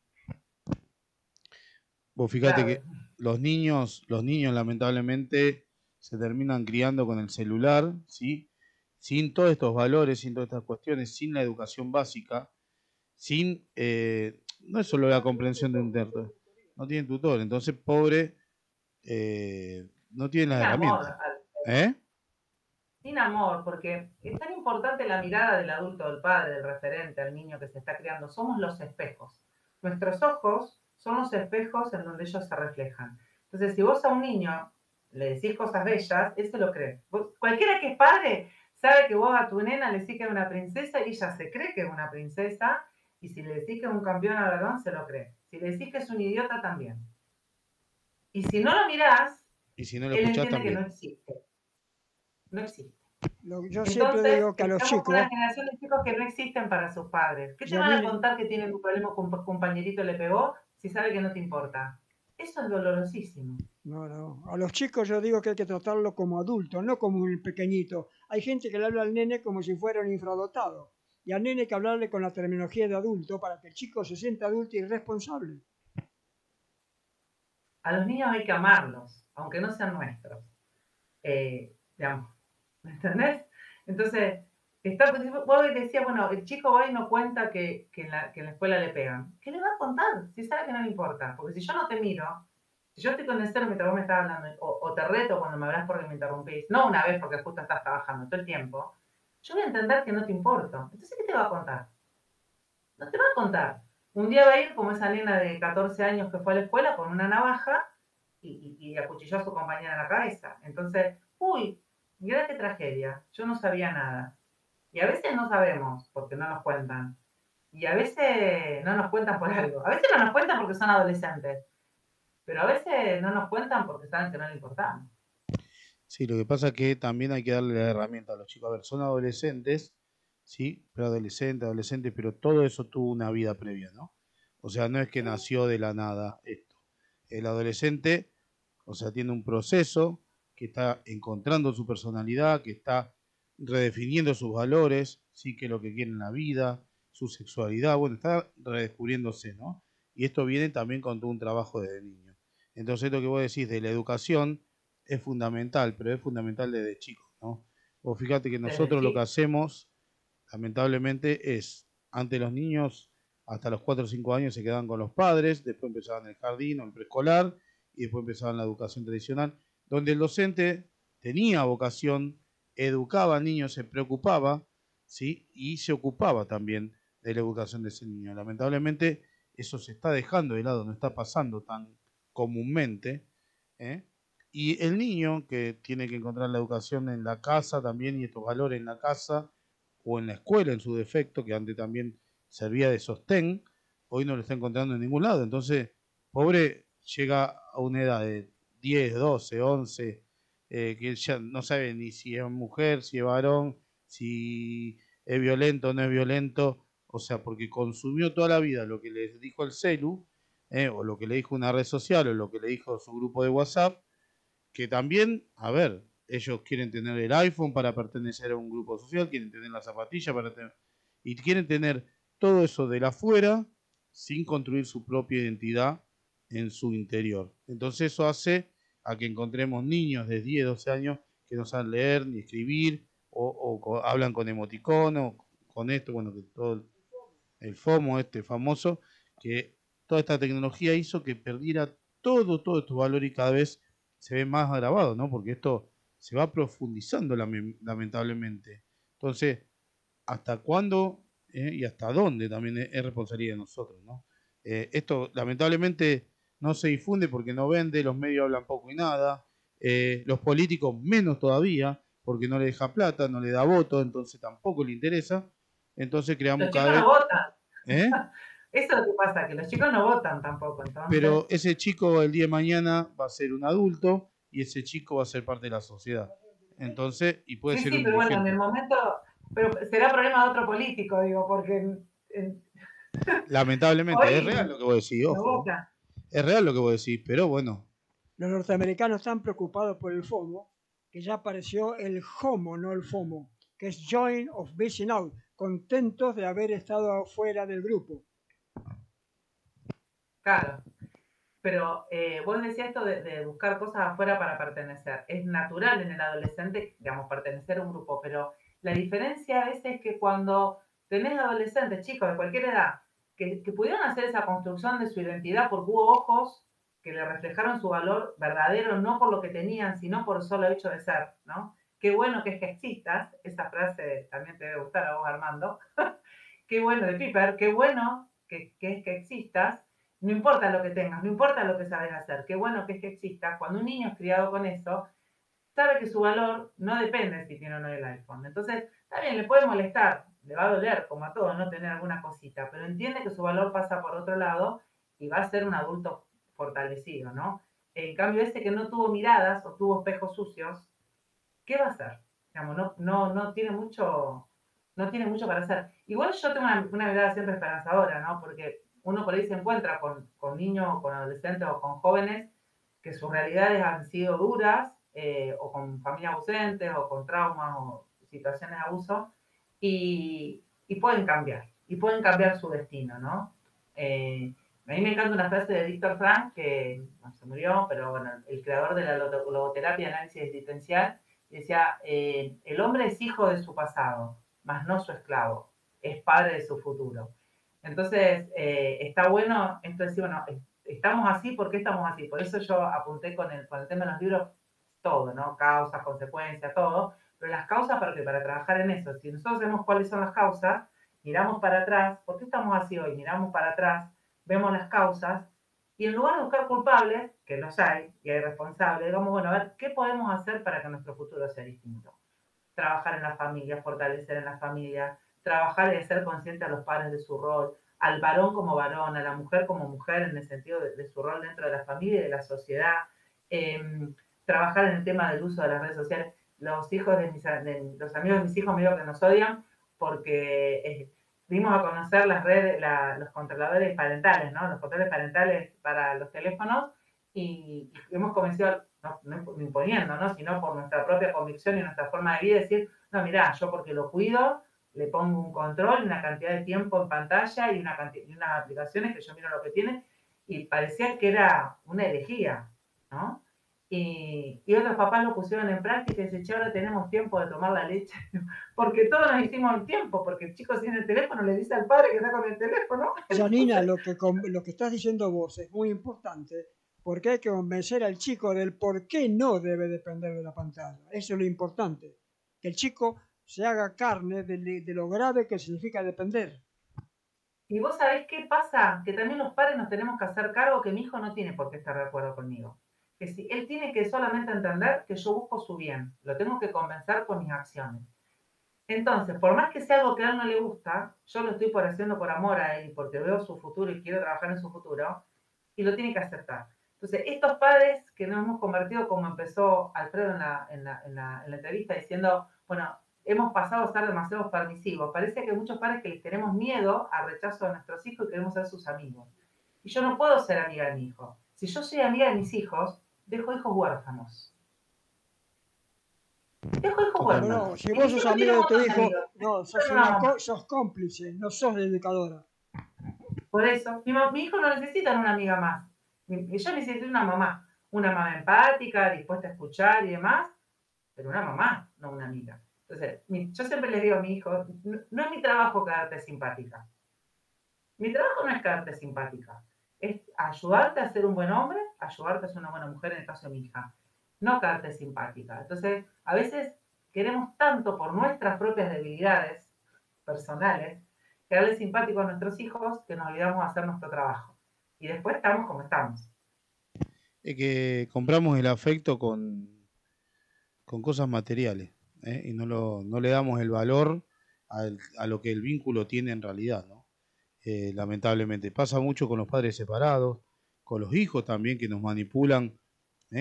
Vos fíjate Claro. que los niños lamentablemente se terminan criando con el celular, ¿sí? Sin todos estos valores, sin todas estas cuestiones, sin la educación básica, sin, no es solo la comprensión de un texto, no tienen tutor, entonces pobre, no tienen las Sin amor, herramientas. ¿Eh? sin amor, porque es tan importante la mirada del adulto, del padre, del referente, al niño que se está criando. Somos los espejos. Nuestros ojos son los espejos en donde ellos se reflejan. Entonces, si vos a un niño le decís cosas bellas, él se lo cree. Cualquiera que es padre sabe que vos a tu nena le decís que es una princesa y ella se cree que es una princesa, y si le decís que es un campeón al balón, se lo cree. Si le decís que es un idiota, también. Y si no lo mirás, Y si no lo él escuchás entiende que también. no existe. No existe. Yo siempre Entonces, digo que a los estamos con chicos, una generación de chicos que no existen para sus padres. ¿Qué te Y a van a mí- contar que tienen un problema con un compañerito le pegó si sabe que no te importa? Eso es dolorosísimo. no, a los chicos yo digo que hay que tratarlo como adulto, no como un pequeñito. Hay gente que le habla al nene como si fuera un infradotado. Y al nene hay que hablarle con la terminología de adulto para que el chico se sienta adulto y responsable. A los niños hay que amarlos, aunque no sean nuestros. Digamos, ¿me entendés? Entonces, vos decías, bueno, el chico va y no cuenta que en la escuela le pegan. ¿Qué le va a contar? Si sabe que no le importa. Porque si yo no te miro, si yo estoy con el cero mientras vos me estás hablando, o te reto cuando me hablas porque me interrumpís, no una vez porque justo estás trabajando todo el tiempo, yo voy a entender que no te importo. Entonces, ¿qué te va a contar? No te va a contar. Un día va a ir como esa nena de 14 años que fue a la escuela con una navaja y acuchilló a su compañera en la cabeza. Entonces, uy, mira qué tragedia, yo no sabía nada. Y a veces no sabemos porque no nos cuentan. Y a veces no nos cuentan por algo. A veces no nos cuentan porque son adolescentes. Pero a veces no nos cuentan porque saben que no le importamos. Sí, lo que pasa es que también hay que darle la herramienta a los chicos. A ver, son adolescentes, sí, pero adolescentes, pero todo eso tuvo una vida previa, ¿no? O sea, no es que nació de la nada esto. El adolescente, o sea, tiene un proceso que está encontrando su personalidad, que está redefiniendo sus valores, sí, que es lo que quiere en la vida, su sexualidad, bueno, está redescubriéndose, ¿no? Y esto viene también con todo un trabajo desde niño. Entonces, lo que vos decís de la educación es fundamental, pero es fundamental desde chicos, ¿no? Vos fíjate que nosotros lo que hacemos, lamentablemente, es, ante los niños, hasta los 4 o 5 años se quedaban con los padres, después empezaban el jardín o el preescolar, y después empezaban la educación tradicional, donde el docente tenía vocación, educaba al niño, se preocupaba, ¿sí? Y se ocupaba también de la educación de ese niño. Lamentablemente, eso se está dejando de lado, no está pasando tan comúnmente, ¿eh? Y el niño que tiene que encontrar la educación en la casa también y estos valores en la casa o en la escuela en su defecto, que antes también servía de sostén, hoy no lo está encontrando en ningún lado. Entonces, pobre llega a una edad de 10, 12, 11, que ya no sabe ni si es mujer, si es varón, si es violento o no es violento, o sea, porque consumió toda la vida lo que le dijo el celu, o lo que le dijo una red social, o lo que le dijo su grupo de WhatsApp, que también, a ver, ellos quieren tener el iPhone para pertenecer a un grupo social, quieren tener la zapatilla para tener, y quieren tener todo eso de la afuera sin construir su propia identidad en su interior. Entonces eso hace a que encontremos niños de 10, 12 años que no saben leer ni escribir o hablan con emoticono, con esto, bueno, que todo el FOMO este famoso, que toda esta tecnología hizo que perdiera todo estos valores y cada vez se ve más agravado, ¿no? Porque esto se va profundizando lamentablemente. Entonces, ¿hasta cuándo y hasta dónde también es responsabilidad de nosotros, ¿no? Esto lamentablemente no se difunde porque no vende, los medios hablan poco y nada, los políticos menos todavía, porque no le deja plata, no le da voto, entonces tampoco le interesa. Entonces creamos Los cada chicos vez... no votan. ¿Eh? Eso es lo que pasa, que los chicos no votan tampoco. Entonces, Pero ese chico el día de mañana va a ser un adulto y ese chico va a ser parte de la sociedad. Entonces, y puede Sí, ser sí, un pero bueno, en dirigente. el momento, pero será problema de otro político, digo, porque Lamentablemente, es hoy real lo que vos decís, no ojo. vota. Es real lo que vos decís, pero bueno, Los norteamericanos están preocupados por el FOMO, que ya apareció el HOMO, no el FOMO, que es Join of Missing Out, contentos de haber estado fuera del grupo. Claro. Pero vos decías esto de buscar cosas afuera para pertenecer. Es natural en el adolescente, digamos, pertenecer a un grupo, pero la diferencia a veces es que cuando tenés adolescentes, chicos de cualquier edad, que pudieron hacer esa construcción de su identidad porque hubo ojos que le reflejaron su valor verdadero, no por lo que tenían, sino por el solo hecho de ser, ¿no? Qué bueno que es que existas, esa frase también te debe gustar a vos, Armando. Qué bueno de Piper, qué bueno que es que existas, no importa lo que tengas, no importa lo que sabes hacer, qué bueno que es que existas. Cuando un niño es criado con eso, sabe que su valor no depende de si tiene o no el iPhone. Entonces, también le puede molestar, le va a doler, como a todos, no tener alguna cosita, pero entiende que su valor pasa por otro lado y va a ser un adulto fortalecido, ¿no? En cambio, ese que no tuvo miradas o tuvo espejos sucios, ¿qué va a hacer? Digamos, no tiene mucho, no tiene mucho para hacer. Igual yo tengo una mirada siempre esperanzadora, ¿no? Porque uno por ahí se encuentra con niños, con adolescentes o con jóvenes que sus realidades han sido duras, o con familias ausentes, o con traumas, o situaciones de abuso, y pueden cambiar su destino, ¿no? A mí me encanta una frase de Víctor Frank, que no se murió, pero bueno, el creador de la logoterapia, análisis existencial, decía, el hombre es hijo de su pasado, mas no su esclavo, es padre de su futuro. Entonces, está bueno esto de decir, bueno, estamos así, ¿por qué estamos así? Por eso yo apunté con el tema de los libros todo, ¿no? Causas, consecuencias, todo, pero las causas para trabajar en eso. Si nosotros sabemos cuáles son las causas, miramos para atrás, ¿por qué estamos así hoy? Miramos para atrás, vemos las causas, y en lugar de buscar culpables, que los hay, y hay responsables, digamos, bueno, a ver, ¿qué podemos hacer para que nuestro futuro sea distinto? Trabajar en la familia, fortalecer en la familia, trabajar y hacer consciente a los padres de su rol, al varón como varón, a la mujer como mujer en el sentido de su rol dentro de la familia y de la sociedad, eh, trabajar en el tema del uso de las redes sociales. Los hijos los amigos de mis hijos me digo que nos odian porque dimos a conocer las redes, los controladores parentales, ¿no? Los controles parentales para los teléfonos y hemos convencido, no imponiendo, ¿no? Sino por nuestra propia convicción y nuestra forma de vida, decir, no, mirá, yo porque lo cuido, le pongo un control, una cantidad de tiempo en pantalla y unas aplicaciones que yo miro lo que tiene, y parecía que era una herejía, ¿no? Y otros papás lo pusieron en práctica y dicen, che, ahora tenemos tiempo de tomar la leche, porque todos nos hicimos el tiempo, porque el chico tiene el teléfono, le dice al padre que está con el teléfono. Janina, lo que estás diciendo vos es muy importante porque hay que convencer al chico del por qué no debe depender de la pantalla. Eso es lo importante, que el chico se haga carne de lo grave que significa depender. Y vos sabés qué pasa, que también los padres nos tenemos que hacer cargo que mi hijo no tiene por qué estar de acuerdo conmigo. Que si él tiene que solamente entender que yo busco su bien, lo tengo que convencer con mis acciones. Entonces, por más que sea algo que a él no le gusta, yo lo estoy haciendo por amor a él, porque veo su futuro y quiero trabajar en su futuro, y lo tiene que aceptar. Entonces, estos padres que nos hemos convertido, como empezó Alfredo en la entrevista, diciendo, bueno, hemos pasado a ser demasiado permisivos. Parece que hay muchos padres que les tenemos miedo al rechazo de nuestros hijos y queremos ser sus amigos. Y yo no puedo ser amiga de mi hijo. Si yo soy amiga de mis hijos, dejo hijos huérfanos. Dejo hijos totalmente. No, huérfanos. si Y vos mis sos hijos amigo tienen de un tu montón de hijo, amigos. no, Son una mamá. sos cómplice, no sos dedicadora. Por eso, mi hijo no necesita una amiga más. Yo necesito una mamá empática, dispuesta a escuchar y demás, pero una mamá, no una amiga. Entonces, yo siempre les digo a mi hijo, no es mi trabajo quedarte simpática. Mi trabajo no es quedarte simpática, es ayudarte a ser un buen hombre, ayudarte a ser una buena mujer, en el caso de mi hija, no quedarte simpática. Entonces, a veces queremos tanto por nuestras propias debilidades personales, quedarle simpático a nuestros hijos que nos olvidamos de hacer nuestro trabajo. Y después estamos como estamos. Es que compramos el afecto con cosas materiales, ¿eh? Y no le damos el valor a lo que el vínculo tiene en realidad, ¿no? Lamentablemente. Pasa mucho con los padres separados, con los hijos también que nos manipulan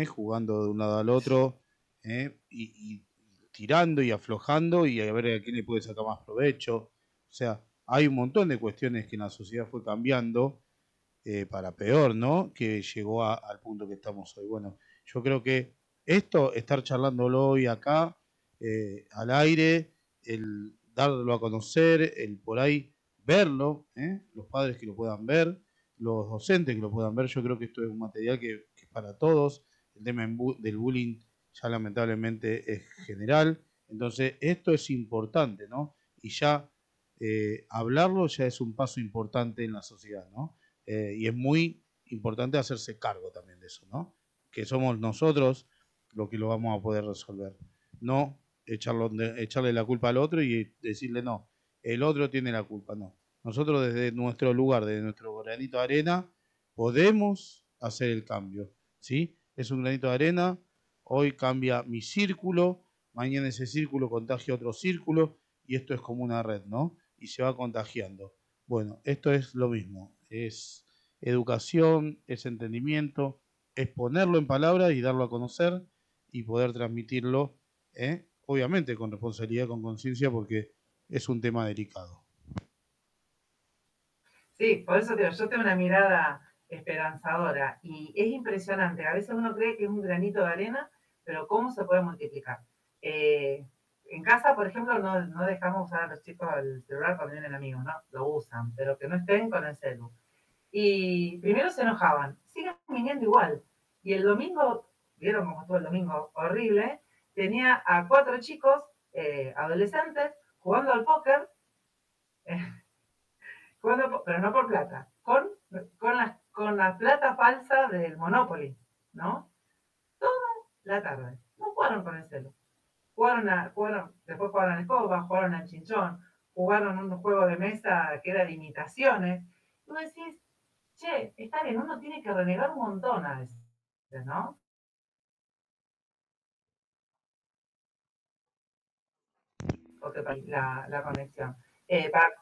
jugando de un lado al otro, y tirando y aflojando y a ver a quién le puede sacar más provecho. O sea, hay un montón de cuestiones que en la sociedad fue cambiando para peor, ¿no? Que llegó al punto que estamos hoy. Bueno, yo creo que esto, estar charlándolo hoy acá, al aire, el darlo a conocer, el por ahí verlo, los padres que lo puedan ver, los docentes que lo puedan ver, yo creo que esto es un material que es para todos. El tema del bullying ya lamentablemente es general, entonces esto es importante, ¿no? Y ya hablarlo ya es un paso importante en la sociedad, ¿no? Y es muy importante hacerse cargo también de eso, ¿no? Que somos nosotros los que lo vamos a poder resolver. No echarle la culpa al otro y decirle no, el otro tiene la culpa, no. Nosotros desde nuestro lugar, desde nuestro granito de arena, podemos hacer el cambio, ¿sí? Es un granito de arena, hoy cambia mi círculo, mañana ese círculo contagia otro círculo y esto es como una red, ¿no? Y se va contagiando. Bueno, esto es lo mismo, es educación, es entendimiento, es ponerlo en palabras y darlo a conocer y poder transmitirlo, obviamente con responsabilidad, con conciencia, porque es un tema delicado. Sí, por eso digo, yo tengo una mirada esperanzadora y es impresionante. A veces uno cree que es un granito de arena, pero ¿cómo se puede multiplicar? En casa, por ejemplo, no dejamos usar a los chicos el celular cuando vienen amigos, ¿no? Lo usan, pero que no estén con el celu. Y primero se enojaban, siguen viniendo igual. Y el domingo, vieron cómo estuvo el domingo, horrible, tenía a 4 chicos adolescentes jugando al póker, pero no por plata, con la plata falsa del Monopoly, ¿no? Toda la tarde. No jugaron con el celu. Después jugaron al escoba, jugaron al chinchón, jugaron un juego de mesa que era de imitaciones. Y vos decís, che, está bien, uno tiene que renegar un montón a veces, ¿no? La conexión.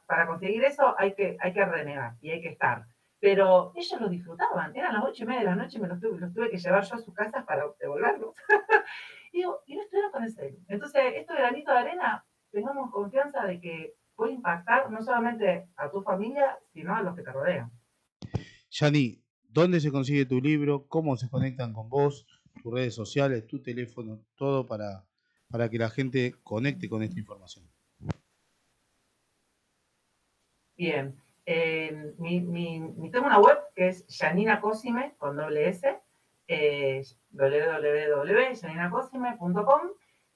Para conseguir eso hay que renegar y hay que estar. Pero ellos lo disfrutaban, eran las 8:30 de la noche, los tuve que llevar yo a sus casas para devolverlos. Y digo, y no estuvieron con el celu. Entonces, esto de granito de arena, tengamos confianza de que puede impactar no solamente a tu familia, sino a los que te rodean. Yani, ¿dónde se consigue tu libro? ¿Cómo se conectan con vos? Tus redes sociales, tu teléfono, todo para que la gente conecte con esta información. Bien. Tengo una web que es Yanina Cosime, con doble S, www.yaninacosime.com,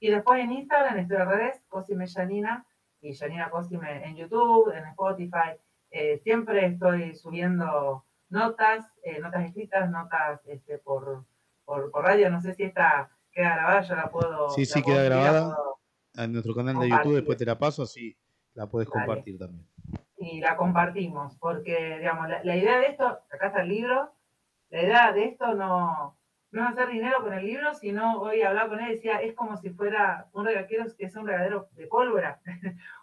y después en Instagram estoy al revés, Cosime Yanina, y Yanina Cosime en YouTube, en Spotify. Siempre estoy subiendo notas escritas, notas por radio. No sé si esta queda grabada, yo la puedo. Sí, la queda puedo grabada en nuestro canal de YouTube, después te la paso, así la puedes compartir también. Y la compartimos, porque, digamos, la idea de esto, acá está el libro, la idea de esto no es hacer dinero con el libro, sino hoy hablaba con él y decía, es como si fuera un regadero, que es un regadero de pólvora,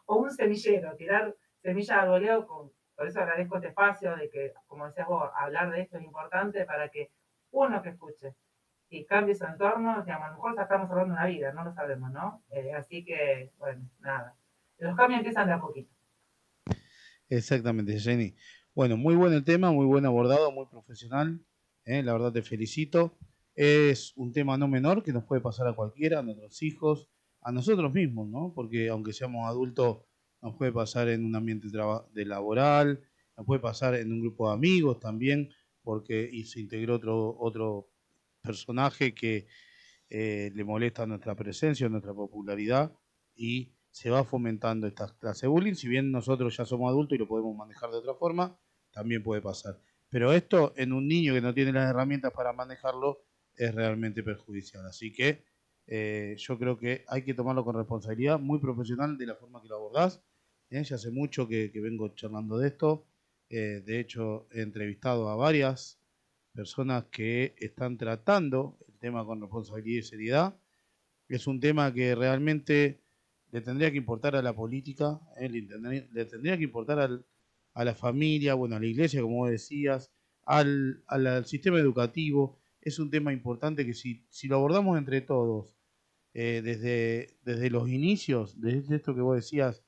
o un semillero, tirar semillas al voleo, por eso agradezco este espacio de que, como decías vos, hablar de esto es importante para que uno que escuche y cambie su entorno, digamos, a lo mejor estamos salvando una vida, no lo sabemos, ¿no? Así que, bueno, nada, los cambios empiezan de a poquito. Exactamente, Jenny. Bueno, muy buen el tema, muy buen abordado, muy profesional. La verdad te felicito. Es un tema no menor que nos puede pasar a cualquiera, a nuestros hijos, a nosotros mismos, ¿no? Porque aunque seamos adultos, nos puede pasar en un ambiente de laboral, nos puede pasar en un grupo de amigos también, porque se integró otro personaje que le molesta nuestra presencia, nuestra popularidad, y se va fomentando esta clase de bullying. Si bien nosotros ya somos adultos y lo podemos manejar de otra forma, también puede pasar. Pero esto en un niño que no tiene las herramientas para manejarlo es realmente perjudicial. Así que yo creo que hay que tomarlo con responsabilidad, muy profesional de la forma que lo abordás. Ya hace mucho que vengo charlando de esto. De hecho, he entrevistado a varias personas que están tratando el tema con responsabilidad y seriedad. Es un tema que realmente le tendría que importar a la política, le tendría que importar a la familia, bueno, a la iglesia, como vos decías, al sistema educativo. es un tema importante que si lo abordamos entre todos, desde los inicios, desde esto que vos decías,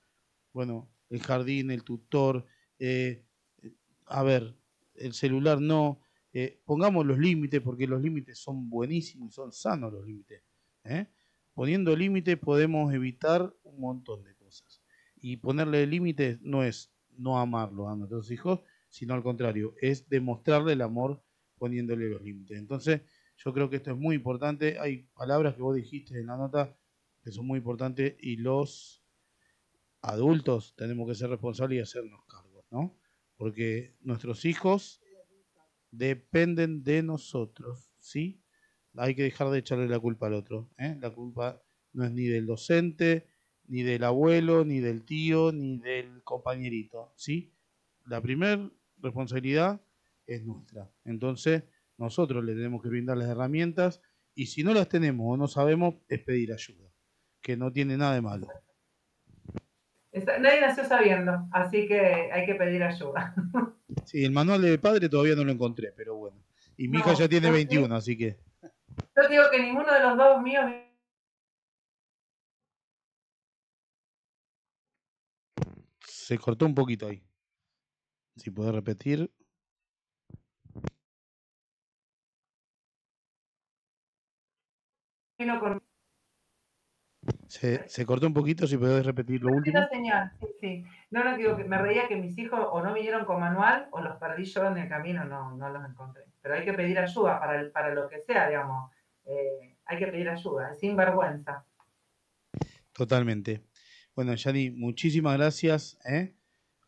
bueno, el jardín, el tutor, eh, a ver, el celular no, pongamos los límites, porque los límites son buenísimos y son sanos los límites. ¿Eh? Poniendo límites podemos evitar un montón de cosas. Y ponerle límites no es no amarlo a nuestros hijos, sino al contrario, es demostrarle el amor poniéndole los límites. Entonces, yo creo que esto es muy importante. Hay palabras que vos dijiste en la nota que son muy importantes y los adultos tenemos que ser responsables y hacernos cargo, ¿no? Porque nuestros hijos dependen de nosotros, ¿sí? Hay que dejar de echarle la culpa al otro, ¿eh? La culpa no es ni del docente, ni del abuelo, ni del tío, ni del compañerito, ¿sí? La primera responsabilidad es nuestra. Entonces, nosotros le tenemos que brindar las herramientas y si no las tenemos o no sabemos, es pedir ayuda, que no tiene nada de malo. Nadie nació sabiendo, así que hay que pedir ayuda. Sí, el manual de padre todavía no lo encontré, pero bueno. Y mi hija ya tiene 21, así que... Yo digo que ninguno de los dos míos... Se cortó un poquito ahí. Si podés repetir. Con... Se cortó un poquito, si podés repetir lo último. Señal, sí, sí. No, digo que me reía que mis hijos o no vinieron con manual o los perdí yo en el camino, no los encontré. Pero hay que pedir ayuda para lo que sea, digamos. Hay que pedir ayuda, sin vergüenza. Totalmente. Bueno, Yani, muchísimas gracias.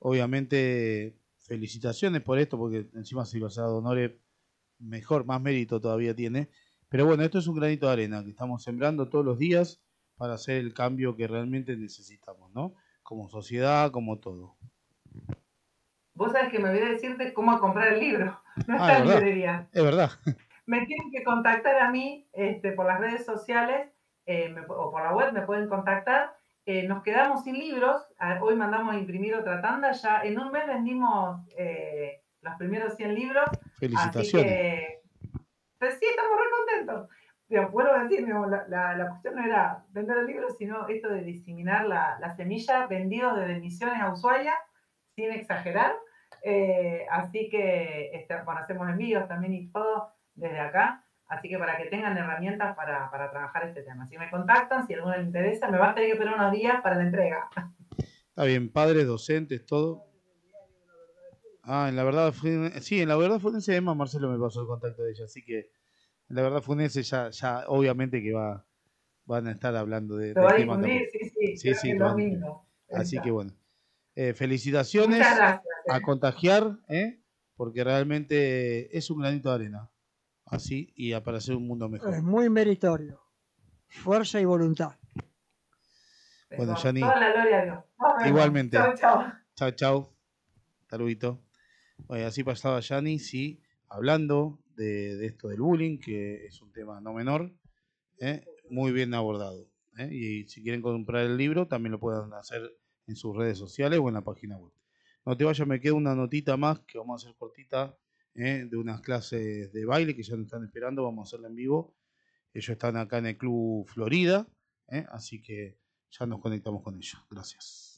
Obviamente, felicitaciones por esto, porque encima si lo has dado honores, mejor, más mérito todavía tiene. Pero bueno, esto es un granito de arena que estamos sembrando todos los días para hacer el cambio que realmente necesitamos, ¿no? Como sociedad, como todo. Vos sabés que me olvidé decirte cómo comprar el libro. No está en librería. Es verdad. Me tienen que contactar a mí por las redes sociales o por la web, me pueden contactar. Nos quedamos sin libros. Hoy mandamos a imprimir otra tanda. Ya en un mes vendimos los primeros 100 libros. Felicitaciones. Así que, pues sí, estamos re contentos. Pero vuelvo a decir, la cuestión no era vender el libro, sino esto de diseminar la semilla, vendidos desde Misiones a Ushuaia, sin exagerar. Así que, bueno, hacemos envíos también y todo desde acá. Así que para que tengan herramientas para trabajar este tema. Si me contactan, si a alguno le interesa, me va a tener que esperar unos días para la entrega. Está bien, padres, docentes, todo. En la verdad, sí, en la verdad Funense Emma Marcelo me pasó el contacto de ella, así que en la verdad Funense ya obviamente que van a estar hablando de Lo va a tema difundir, sí, sí, el domingo. Así que bueno, felicitaciones. Muchas gracias. A contagiar, porque realmente es un granito de arena, así, y para hacer un mundo mejor. Es muy meritorio, fuerza y voluntad. Bueno, Yani. Toda la gloria a Dios. Igualmente. Chao, chao. Chao, chao. Saludito. Bueno, así pasaba Yani, sí, hablando de esto del bullying, que es un tema no menor, muy bien abordado. Y si quieren comprar el libro, también lo pueden hacer en sus redes sociales o en la página web. No te vayas, me queda una notita más que vamos a hacer cortita, de unas clases de baile que ya nos están esperando, vamos a hacerla en vivo. Ellos están acá en el Club Florida, así que ya nos conectamos con ellos. Gracias.